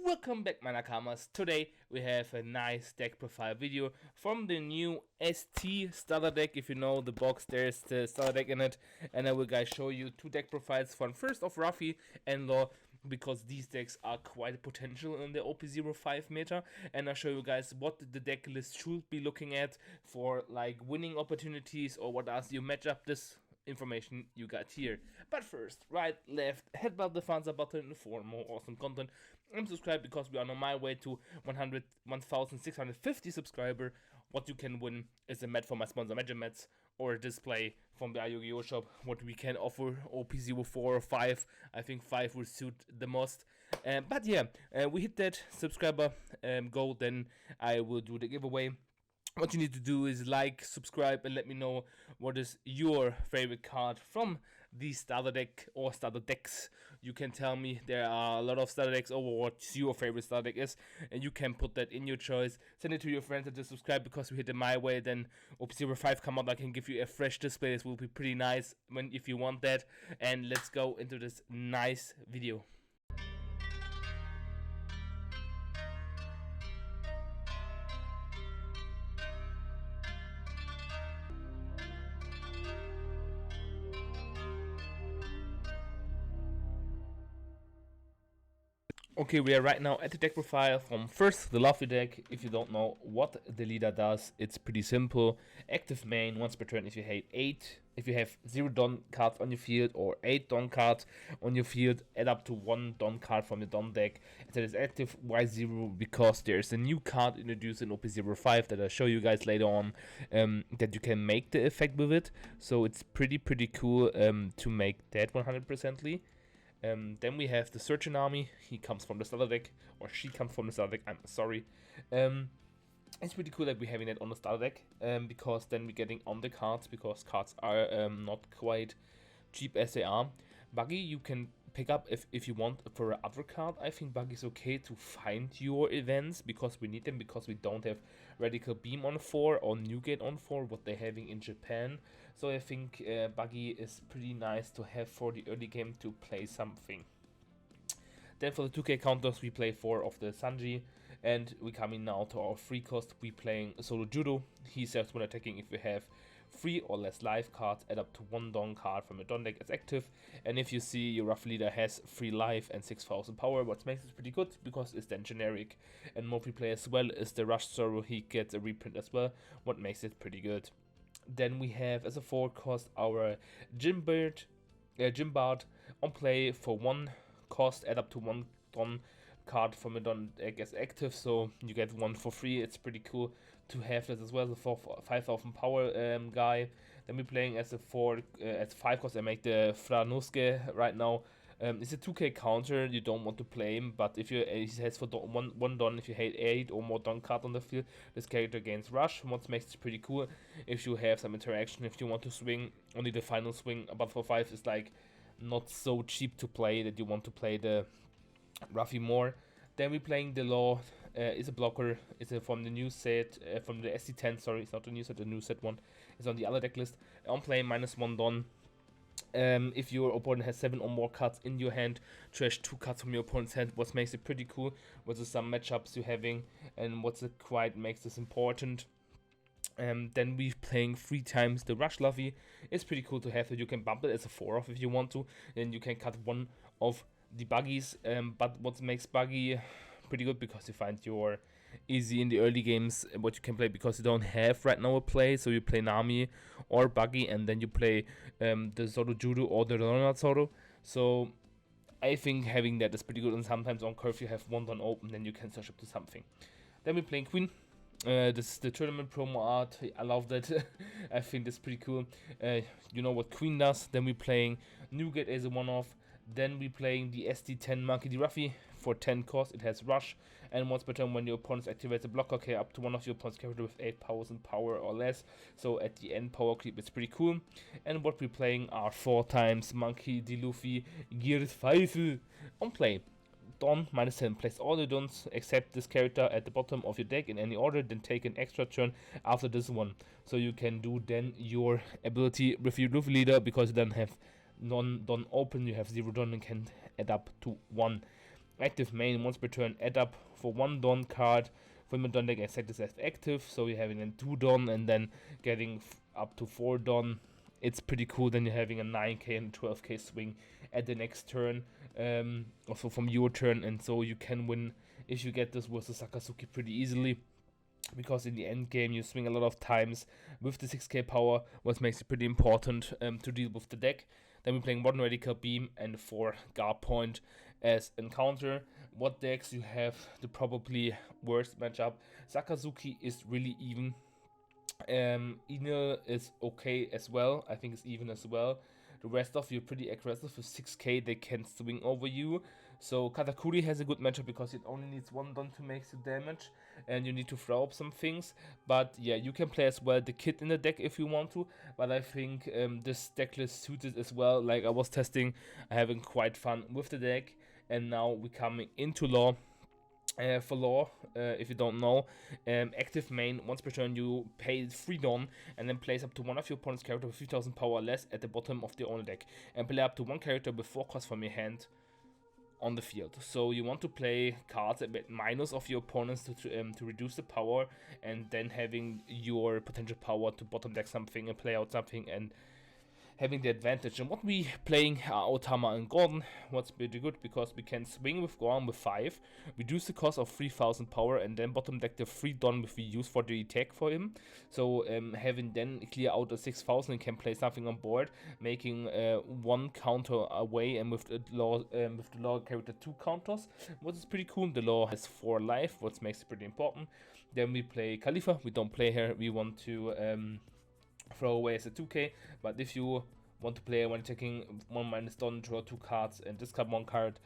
Welcome back, my Nakamas. Today we have a nice deck profile video from the new ST starter deck. If you know the box, there's the starter deck in it, and I will guys show you two deck profiles. One first of Ruffy and Law, because these decks are quite potential in the OP05 meta, and I'll show you guys what the deck list should be looking at for like winning opportunities, or what as you match up this information you got here. But first, right, left, headbutt the thumbs up button for more awesome content, and subscribe because we are on my way to 1,650 subscriber. What you can win is a mat from my sponsor Magic Mats, or a display from the Yu-Gi-Oh shop. What we can offer, OP04 or 5. I think 5 will suit the most. But yeah, we hit that subscriber goal, then I will do the giveaway. What you need to do is like, subscribe, and let me know what is your favorite card from the starter deck or starter decks. You can tell me there are a lot of starter decks, or what your favorite starter deck is, and you can put that in your choice. Send it to your friends and just subscribe, because we hit it my way. Then OP05 come out, I can give you a fresh display. This will be pretty nice if you want that. And let's go into this nice video. Okay, we are right now at the deck profile from first the Luffy deck. If you don't know what the leader does, it's pretty simple. Active main once per turn if you have 8. If you have 0 Don cards on your field or 8 Don cards on your field, add up to 1 Don card from your Don deck. That is active. Why 0? Because there's a new card introduced in OP05 that I'll show you guys later on, that you can make the effect with it. So it's pretty cool to make that 100%ly. Then we have the Searching Army. He comes from the starter deck, or she comes from the starter deck, I'm sorry. It's pretty cool that we're having it on the starter deck, because then we're getting on the cards, because cards are not quite cheap as they are. Buggy you can pick up if you want for other card. I think Buggy is okay to find your events, because we need them, because we don't have Radical Beam on 4 or Newgate on 4, what they're having in Japan. So I think Buggy is pretty nice to have for the early game to play something. Then for the 2k counters we play 4 of the Sanji, and we coming now to our free cost. We playing Solo Judo. He serves when attacking. If you have 3 or less life cards, add up to 1 Don card from your Don deck as active, and if you see your rough leader has 3 life and 6,000 power, what makes it pretty good, because it's then generic. And more free play as well is the Rush Sorrow. He gets a reprint as well, what makes it pretty good. Then we have as a 4 cost our Gym Bard on play for 1 cost, add up to 1 Don card from a Don deck as active, so you get 1 for free. It's pretty cool to have this as well, the 5,000 power guy. Then we're playing as a 5 cost. I make the Franosuke right now. It's a 2k counter, you don't want to play him, but if you he has for one Don, if you hate 8 or more Don card on the field, this character gains rush, what makes it pretty cool. If you have some interaction, if you want to swing, only the final swing, but for 5 is like not so cheap to play that you want to play the Ruffy more. Then we're playing the Law. Is a blocker. It's from the new set, from the ST10. Sorry, it's not the new set. The new set one is on the other deck list. On play -1 Don. If your opponent has 7 or more cards in your hand, trash 2 cards from your opponent's hand. What makes it pretty cool. What are some matchups you're having, and what's it quite makes this important. Then we're playing 3 times the Rush Luffy. It's pretty cool to have that. You can bump it as a 4-off if you want to. Then you can cut 1 of the Buggies, but what makes Buggy pretty good, because you find your easy in the early games what you can play, because you don't have right now a play. So you play Nami or Buggy, and then you play the Zoro Judo or the Ronald Zoro. So I think having that is pretty good, and sometimes on curve you have 1 Don open, then you can search up to something. Then we're playing Queen. This is the tournament promo art. I love that. I think that's pretty cool. You know what Queen does. Then we're playing Newgate as a 1-off. Then we're playing the ST10 Ruffy for 10 cost. It has rush, and once per turn when your opponent activates a blocker, okay, up to 1 of your opponent's character with 8,000 power or less. So at the end power creep, it's pretty cool. And what we're playing are 4 times Monkey D. Luffy Gears 5 on play. Don -10. Place all the Dons except this character at the bottom of your deck in any order, then take an extra turn after this one. So you can do then your ability with your Luffy leader, because you then have non-Don open, you have 0 Don and can add up to 1. active main, once per turn, add up for 1 Don card from your Don deck and set this as active. So you're having then 2 Don and then getting up to 4 Don. It's pretty cool. Then you're having a 9k and 12k swing at the next turn, also from your turn, and so you can win if you get this versus Sakazuki pretty easily, because in the end game you swing a lot of times with the 6k power, what makes it pretty important to deal with the deck. Then we're playing Modern Radical Beam and 4 Guard Point as encounter. What decks you have the probably worst matchup? Sakazuki is really even. Enel is okay as well. I think it's even as well. The rest of you are pretty aggressive with 6k. They can swing over you. So Katakuri has a good matchup because it only needs 1 Don to make you damage, and you need to throw up some things. But yeah, you can play as well the kit in the deck if you want to. But I think this deck list suited as well. Like I was testing, having quite fun with the deck, and now we're coming into Law. For Law, if you don't know, active main, once per turn you pay 3 Don and then place up to one of your opponent's character with 3000 power or less at the bottom of the owner deck, and play up to 1 character with 4 costs from your hand on the field. So you want to play cards at minus of your opponents to reduce the power, and then having your potential power to bottom deck something and play out something and having the advantage. And what we playing are Otama and Gordon. What's pretty good because we can swing with Gordon with 5, reduce the cost of 3000 power, and then bottom deck the 3 Don which we use for the attack for him. So having then clear out a 6000 and can play something on board, making 1 counter away, and with the law character 2 counters, what is pretty cool. The Law has 4 life, what makes it pretty important. Then we play Khalifa. We don't play here. We want to throw away as a 2k, but if you want to play when taking 1 minus Don, draw 2 cards and discard 1 card.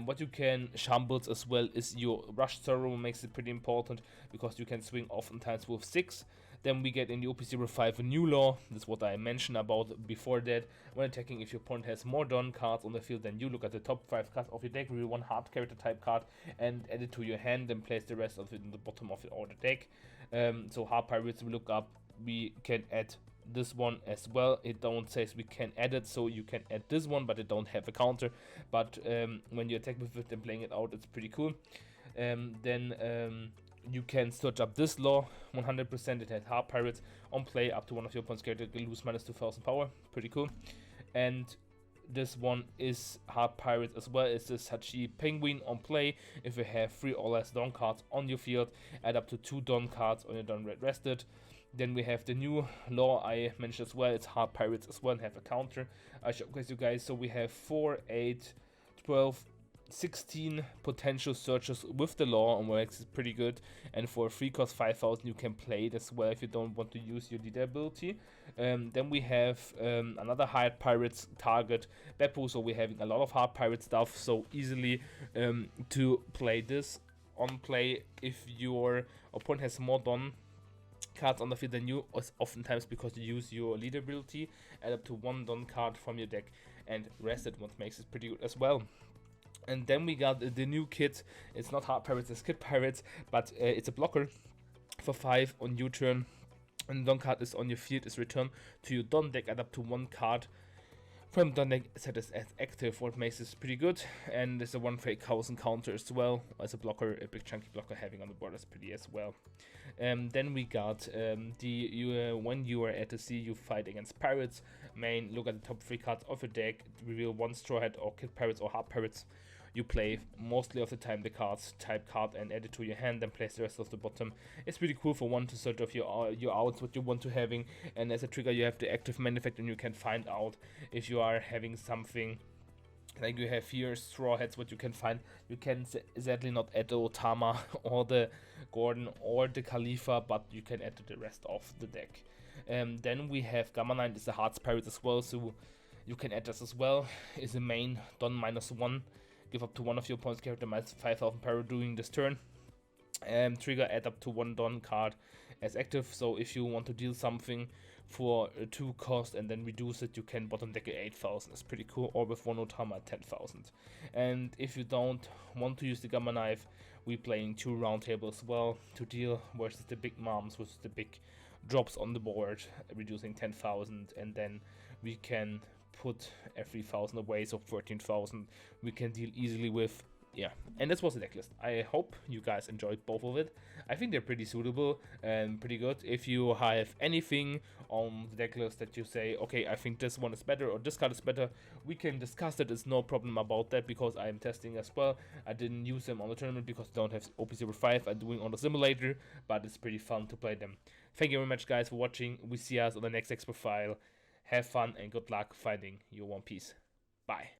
What you can shambles as well is your Rush Sorrow, makes it pretty important because you can swing oftentimes with 6. Then we get in the OP05 a new Law. That's what I mentioned about before that. When attacking, if your opponent has more Don cards on the field, then you look at the top 5 cards of your deck, reveal 1 hard character type card and add it to your hand, then place the rest of it in the bottom of your order deck. So hard pirates we look up, we can add this one as well. It don't says we can add it, so you can add this one, but it don't have a counter. But when you attack with it and playing it out, it's pretty cool. Then you can search up this Law 100%. It has hard pirates on play. Up to one of your opponent's characters will lose minus 2000 power. Pretty cool. And this one is hard pirates as well. It's the Sachi Penguin on play. If you have 3 or less Don cards on your field, add up to 2 Don cards on your Don red rested. Then we have the new Law I mentioned as well. It's hard pirates as well and have a counter. I showcase you guys. So we have 4, 8, 12, 16 potential searches with the Law, and works is pretty good. And for 3 cost 5000 you can play it as well if you don't want to use your leader ability. Then we have another hard pirates target, Beppu. So we're having a lot of hard pirate stuff, so easily to play this on play. If your opponent has more Don cards on the field than you, oftentimes because you use your leader ability, add up to 1 Don card from your deck and rest it, what makes it pretty good as well. And then we got the new kit. It's not hard pirates, it's kit pirates, but it's a blocker for 5 on your turn, and Don card is on your field is returned to your Don deck, add up to 1 card from Don deck set as active, what makes this pretty good. And there's a 1 for 8000 counter as well as a blocker, a big chunky blocker having on the board is pretty as well. Then we got when you are at the sea, you fight against pirates. Main, look at the top 3 cards of your deck, reveal 1 straw hat or kit pirates or hard pirates. You play mostly of the time the cards type card and add it to your hand, then place the rest of the bottom. It's pretty cool for 1 to search off your outs what you want to having, and as a trigger you have the active main effect, and you can find out if you are having something like you have here straw hats, what you can find. You can sadly not add the Otama or the Gordon or the Khalifa, but you can add to the rest of the deck. Then we have Gamma 9, is the Hearts Pirate as well, so you can add this as well. Is a main Don -1, give up to one of your opponent's character minus 5000 power during this turn. Trigger, add up to 1 Don card as active, so if you want to deal something for 2 cost and then reduce it, you can bottom deck at 8000. It's pretty cool, or with 1 Otama at 10,000. And if you don't want to use the Gamma Knife, we're playing 2 round table as well to deal versus the big moms, versus the big drops on the board, reducing 10,000, and then we can put every 1000 away, so 13,000 we can deal easily with yeah, and this was the deck list. I hope you guys enjoyed both of it. I think they're pretty suitable and pretty good. If you have anything on the deck list that you say, okay, I think this one is better or this card is better, we can discuss it. It's no problem about that because I am testing as well. I didn't use them on the tournament because I don't have OP05. I'm doing on the simulator, but it's pretty fun to play them. Thank you very much, guys, for watching. We see us on the next Deckprofile. Have fun and good luck finding your One Piece. Bye.